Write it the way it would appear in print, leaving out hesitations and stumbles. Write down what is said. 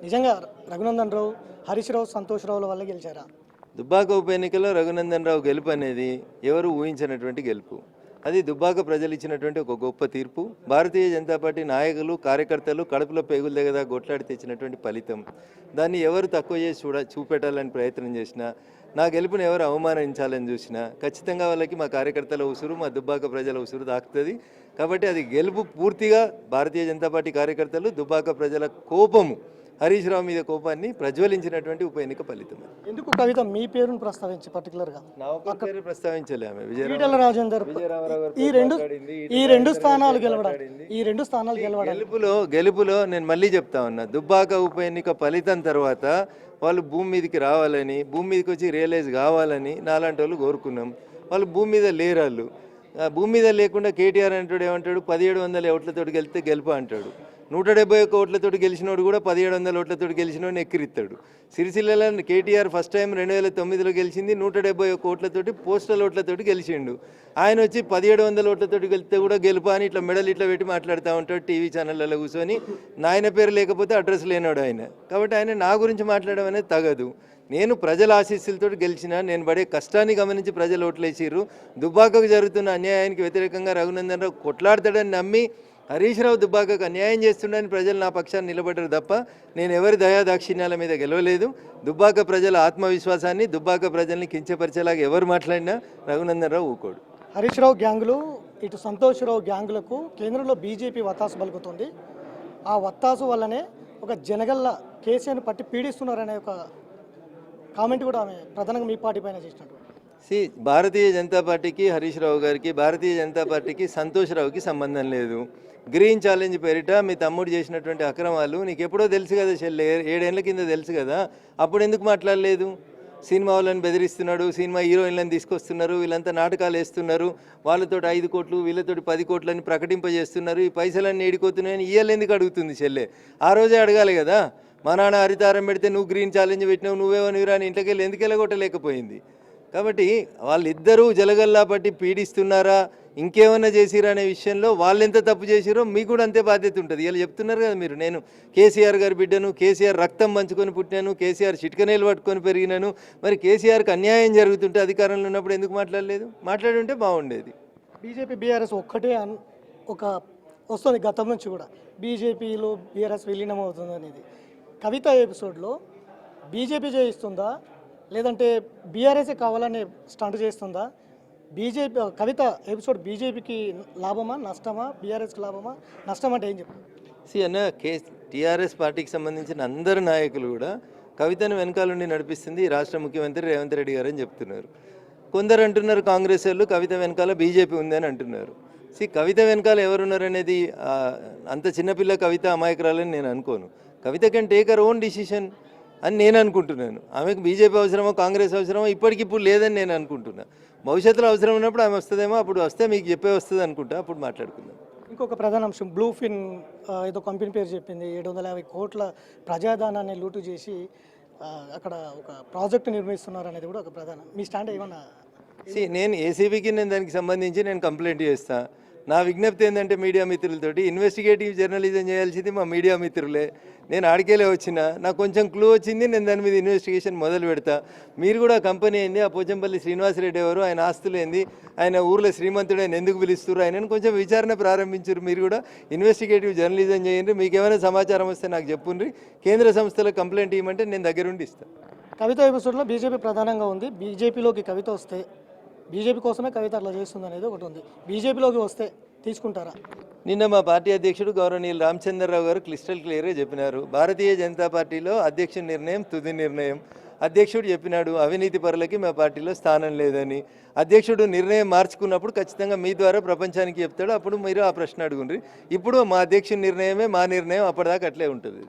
నిజంగా రఘునందన్ రావు, హరీష్ రావు, సంతోష్ రావుల వల్ల గెలిచారా? దుబ్బాక ఉప ఎన్నికల్లో రఘునందన్ రావు గెలుపు అనేది ఎవరు ఊహించినటువంటి గెలుపు. అది దుబ్బాక ప్రజలు ఇచ్చినటువంటి ఒక గొప్ప తీర్పు. భారతీయ జనతా పార్టీ నాయకులు కార్యకర్తలు కడుపులో పేగుల దగ్గర కొట్లాడి తెచ్చినటువంటి ఫలితం. దాన్ని ఎవరు తక్కువ చేసి చూపెట్టాలని ప్రయత్నం చేసినా, నా గెలుపుని ఎవరు అవమానించాలని చూసినా ఖచ్చితంగా వాళ్ళకి మా కార్యకర్తల ఉసురు, మా దుబ్బాక ప్రజల ఉసురు దాకుతుంది. కాబట్టి అది గెలుపు పూర్తిగా భారతీయ జనతా పార్టీ కార్యకర్తలు, దుబ్బాక ప్రజల కోపము, హరీష్ రావు మీద కోపాన్ని ప్రజ్వలించినటువంటి ఉప ఎన్నిక ఫలితం. ఎందుకు కవిత మీ పేరును ప్రస్తావించి పర్టికులర్గా నా ఒక్క పేరు ప్రస్తావించలే ఆమె. ఈటెల రాజేందర్ ఈ రెండు స్థానాలు గెలవడం గెలుపులో నేను మళ్ళీ చెప్తా ఉన్నా, దుబ్బాక ఉప ఎన్నిక ఫలితం తర్వాత వాళ్ళు భూమి మీదకి రావాలని, భూమి మీదకి వచ్చి రియలైజ్ కావాలని నాలాంటి వాళ్ళు కోరుకున్నాం. వాళ్ళు భూమి మీద లేరాళ్ళు. భూమి మీద లేకుండా కేటీఆర్ అంటాడు ఏమంటాడు, 1700 ఓట్లతోటి గెలిస్తే గెలుపు అంటాడు. 171 ఓట్లతోటి గెలిచినోడు కూడా 1700 ఓట్లతోటి గెలిచినోడిని ఎక్కిరిస్తాడు. సిరిసిల్లలో కేటీఆర్ ఫస్ట్ టైం 2009లో గెలిచింది 171 ఓట్లతోటి, పోస్టల్ ఓట్లతోటి గెలిచిండు. ఆయన వచ్చి 1700 ఓట్లతోటి గెలిస్తే కూడా గెలుపా అని ఇట్లా మెడల్ ఇట్లా పెట్టి మాట్లాడుతూ ఉంటాడు టీవీ ఛానళ్ళలో కూర్చొని. నాయన పేరు లేకపోతే అడ్రస్ లేనాడు ఆయన. కాబట్టి ఆయన నా గురించి మాట్లాడడం అనేది తగదు. నేను ప్రజల ఆశీస్సులతో గెలిచిన, నేను పడే కష్టాన్ని గమనించి ప్రజలు ఓట్లేసిర్రు. దుబ్బాకకు జరుగుతున్న అన్యాయానికి వ్యతిరేకంగా రఘునందన్ రావు కొట్లాడతాడని నమ్మి హరీష్ రావు దుబ్బాకకు అన్యాయం చేస్తుండని ప్రజలు నా పక్షాన్ని నిలబడ్డారు తప్ప నేను ఎవరి దయాదాక్షిణ్యాల మీద గెలవలేదు. దుబ్బాక ప్రజల ఆత్మవిశ్వాసాన్ని, దుబ్బాక ప్రజల్ని కించపరిచేలాగా ఎవరు మాట్లాడినా రఘునందన్ రావు ఊకోడు. హరీష్ రావు గ్యాంగులు, ఇటు సంతోష్ రావు గ్యాంగులకు కేంద్రంలో బీజేపీ వత్తాసు పలుకుతుంది. ఆ వత్తాసు వల్లనే ఒక జనగల్ల కేసీఆర్ని పట్టి పీడిస్తున్నారనే ఒక కామెంట్ కూడా ఆమె ప్రధానంగా మీ పార్టీ పైన చేసినట్టు. భారతీయ జనతా పార్టీకి హరీష్ రావు గారికి, భారతీయ జనతా పార్టీకి సంతోష్ రావుకి సంబంధం లేదు. గ్రీన్ ఛాలెంజ్ పేరిట మీ తమ్ముడు చేసినటువంటి అక్రమాలు నీకు ఎప్పుడో తెలుసు కదా చెల్లె, 7 ఏళ్ల కింద తెలుసు కదా. అప్పుడు ఎందుకు మాట్లాడలేదు? సినిమా వాళ్ళని బెదిరిస్తున్నాడు, సినిమా హీరోయిన్లను తీసుకొస్తున్నారు, వీళ్ళంతా నాటకాలు వేస్తున్నారు, వాళ్ళతో 5 కోట్లు వీళ్ళతో 10 కోట్లని ప్రకటింపజేస్తున్నారు, ఈ పైసలన్నీ ఏడిపోతున్నాయని ఇయ్యాలి ఎందుకు అడుగుతుంది చెల్లె? ఆ రోజే అడగాలి కదా. మా నాన్న హరితారం పెడితే నువ్వు గ్రీన్ ఛాలెంజ్ పెట్టినావు, నువ్వేమో నీరాని ఇంట్లోకి వెళ్ళి ఎందుకు వెళ్ళగొట్టలేకపోయింది? కాబట్టి వాళ్ళిద్దరూ జలగల్లా పట్టి పీడిస్తున్నారా, ఇంకేమన్నా చేసిరా అనే విషయంలో వాళ్ళు ఎంత తప్పు చేసిరో మీకు కూడా అంతే బాధ్యత ఉంటుంది. ఇలా చెప్తున్నారు కదా మీరు, నేను కేసీఆర్ గారి బిడ్డను, కేసీఆర్ రక్తం పంచుకొని పుట్టినాను, కేసీఆర్ చిట్కనేలు పట్టుకొని పెరిగినాను. మరి కేసీఆర్కి అన్యాయం జరుగుతుంటే అధికారంలో ఉన్నప్పుడు ఎందుకు మాట్లాడలేదు? మాట్లాడుంటే బాగుండేది. బీజేపీ బీఆర్ఎస్ ఒక్కటే ఒక వస్తుంది గతం నుంచి కూడా, బీజేపీలో బీఆర్ఎస్ విలీనం అవుతుంది అనేది. కవిత ఎపిసోడ్లో బీజేపీ చేయిస్తుందా, లేదంటే బీఆర్ఎస్ఏ కావాలని స్టంట్ చేస్తుందా? కవిత ఎపిసోడ్ బీజేపీకి లాభమా నష్టమా, బీఆర్ఎస్కి లాభమా నష్టం అంటే ఏం చెప్తారు? అన్న టీఆర్ఎస్ పార్టీకి సంబంధించిన అందరు నాయకులు కూడా కవితను వెనకాలండి నడిపిస్తుంది రాష్ట్ర ముఖ్యమంత్రి రేవంత్ రెడ్డి గారు అని చెప్తున్నారు. కొందరు అంటున్నారు కాంగ్రెస్ వాళ్ళు కవిత వెనకాల బీజేపీ ఉందని అంటున్నారు. కవిత వెనకాల ఎవరున్నారనేది అంత చిన్నపిల్ల కవిత అమాయకురాలని నేను అనుకోను. Kavitha can take her own decision అని నేను అనుకుంటున్నాను. ఆమెకు బీజేపీ అవసరమో కాంగ్రెస్ అవసరమో ఇప్పటికిప్పుడు లేదని నేను అనుకుంటున్నా. భవిష్యత్తులో అవసరం ఉన్నప్పుడు ఆమె వస్తుందేమో, అప్పుడు వస్తే మీకు చెప్పే వస్తుంది అనుకుంటా, అప్పుడు మాట్లాడుకుందాం. ఇంకొక ప్రధాన అంశం, బ్లూఫిన్ ఏదో కంపెనీ పేరు చెప్పింది, 750 కోట్ల ప్రజాధనాన్ని లూటు చేసి అక్కడ ఒక ప్రాజెక్టు నిర్మిస్తున్నారు అనేది కూడా ఒక ప్రధాన. మీ స్టాండ్ ఏమన్నా? నేను ఏసీబీకి దానికి సంబంధించి నేను కంప్లైంట్ చేస్తా. నా విజ్ఞప్తి ఏంటంటే మీడియా మిత్రులతోటి, ఇన్వెస్టిగేటివ్ జర్నలిజం చేయాల్సింది మా మీడియా మిత్రులే. నేను ఆడికేలే వచ్చిన, నాకు కొంచెం క్లూ వచ్చింది, నేను దాని మీద ఇన్వెస్టిగేషన్ మొదలు పెడతా. మీరు కూడా కంపెనీ ఏంది, ఆ పోచంపల్లి శ్రీనివాసరెడ్డి ఎవరు, ఆయన ఆస్తులు ఏంది, ఆయన ఊర్లో శ్రీమంతుడు ఆయన ఎందుకు పిలుస్తారు, ఆయనను కొంచెం విచారణ ప్రారంభించారు. మీరు కూడా ఇన్వెస్టిగేటివ్ జర్నలిజం చేయండి. మీకు ఏమైనా సమాచారం వస్తే నాకు చెప్పుండ్రి. కేంద్ర సంస్థలకు కంప్లైంట్ ఇవ్వమంటే నేను దగ్గరుండి ఇస్తాను. కవిత ఎపిసోడ్లో బీజేపీ ప్రధానంగా ఉంది. బీజేపీలోకి కవిత వస్తే బీజేపీ కోసమే కవిత అట్లా చేస్తుంది అనేది ఒకటి ఉంది. బీజేపీలోకి వస్తే తీసుకుంటారా? నిన్న మా పార్టీ అధ్యక్షుడు గౌరవనీయులు రామచంద్రరావు గారు క్లియర్గా చెప్పినారు, భారతీయ జనతా పార్టీలో అధ్యక్షుడి నిర్ణయం తుది నిర్ణయం. అధ్యక్షుడు చెప్పినాడు అవినీతి పరులకి మా పార్టీలో స్థానం లేదని. అధ్యక్షుడు నిర్ణయం మార్చుకున్నప్పుడు ఖచ్చితంగా మీ ద్వారా ప్రపంచానికి చెప్తాడు, అప్పుడు మీరు ఆ ప్రశ్న అడుగుండ్రి. ఇప్పుడు మా అధ్యక్షుడి నిర్ణయమే మా నిర్ణయం, అప్పటిదాకా అట్లే ఉంటుంది.